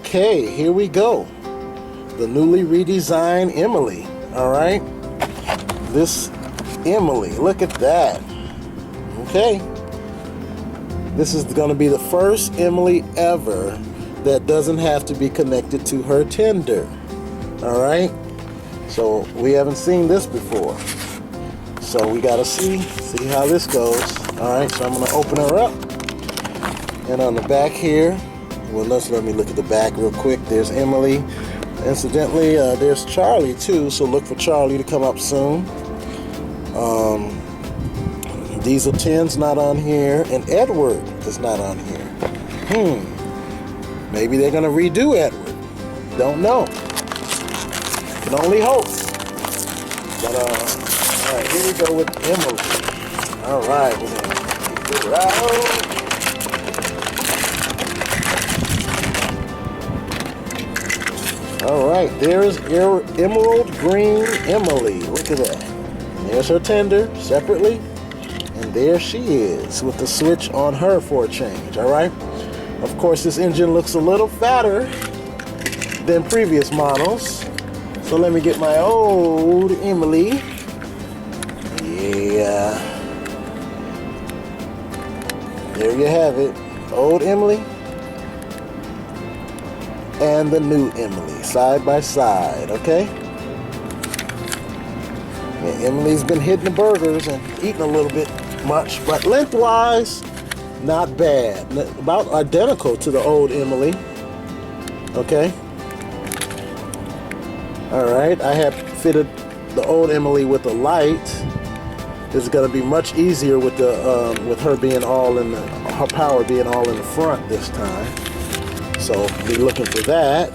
Okay, here we go. The newly redesigned Emily. All right. This Emily, look at that. Okay. This is going to be the first Emily ever that doesn't have to be connected to her tender. All right. So we haven't seen this before. So we got to see how this goes. All right. So I'm going to open her up. And on the back here, well, let me look at the back real quick. There's Emily. Incidentally, there's Charlie too, so look for Charlie to come up soon. Diesel 10's not on here, and Edward is not on here. Maybe they're gonna redo Edward. Don't know. Can only hope. But all right, here we go with Emily. All right, we're gonna keep it out. All right, there's Emerald Green Emily. Look at that. And there's her tender separately. And there she is with the switch on her for a change, all right? Of course, this engine looks a little fatter than previous models. So let me get my old Emily. Yeah. There you have it. Old Emily and the new Emily, side by side, okay? Yeah, Emily's been hitting the burgers and eating a little bit much, but lengthwise, not bad. About identical to the old Emily, okay? All right, I have fitted the old Emily with a light. It's gonna be much easier with the with her being all in the, her power being all in the front this time. So be looking for that.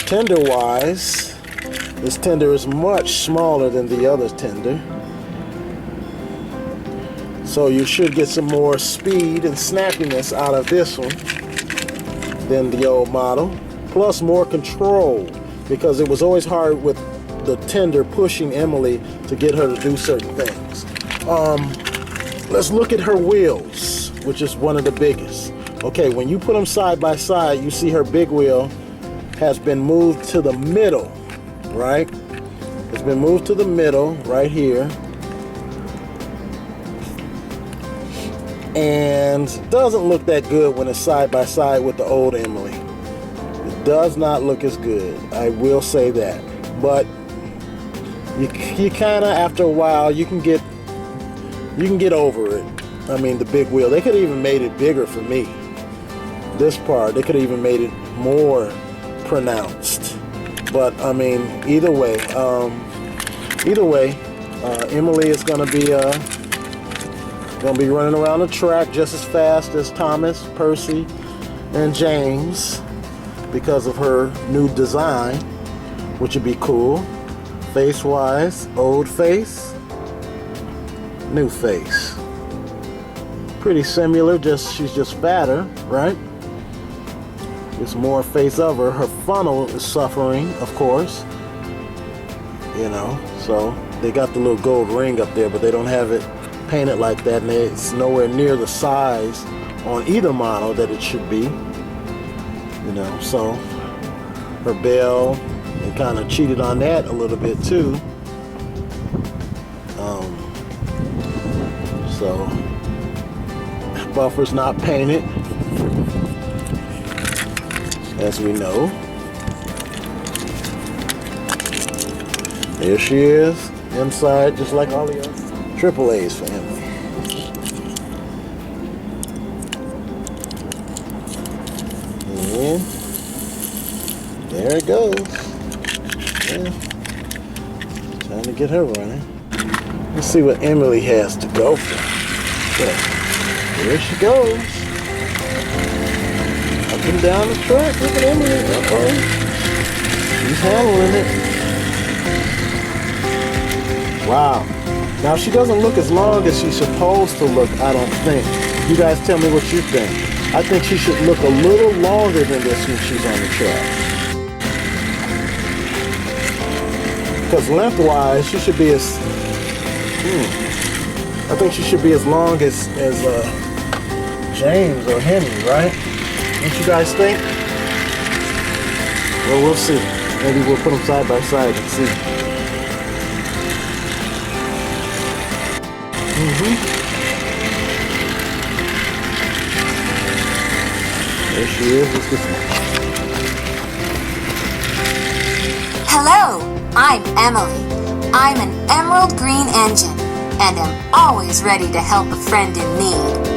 Tender wise, this tender is much smaller than the other tender. So you should get some more speed and snappiness out of this one than the old model. Plus more control, because it was always hard with the tender pushing Emily to get her to do certain things. Let's look at her wheels, which is one of the biggest. Okay, when you put them side by side, you see her big wheel has been moved to the middle, right? It's been moved to the middle right here. And it doesn't look that good when it's side by side with the old Emily. It does not look as good, I will say that. But you kind of, after a while, you can get over it. I mean, the big wheel, they could have even made it bigger for me. This part, they could have even made it more pronounced. But I mean, either way, Emily is gonna be running around the track just as fast as Thomas, Percy, and James because of her new design, which would be cool. Face-wise, old face, new face. Pretty similar, she's just fatter, right? It's more face of her. Her funnel is suffering, of course. You know, so they got the little gold ring up there, but they don't have it painted like that, and it's nowhere near the size on either model that it should be. You know, so her bell, they kind of cheated on that a little bit too. So buffer's not painted, as we know. There she is, inside, just like all the other AAA's for Emily. And there it goes. Yeah. Time to get her running. Let's see what Emily has to go for. Yeah. There she goes. Up and down the track. Look at Emily. Uh-oh. She's handling it. Wow. Now she doesn't look as long as she's supposed to look, I don't think. You guys tell me what you think. I think she should look a little longer than this when she's on the track. Because lengthwise, she should be as... I think she should be as long as James or Henry, right? Don't you guys think? Well, we'll see. Maybe we'll put them side by side and see. There she is. Let's get some. Hello, I'm Emily. I'm an emerald green engine and am always ready to help a friend in need.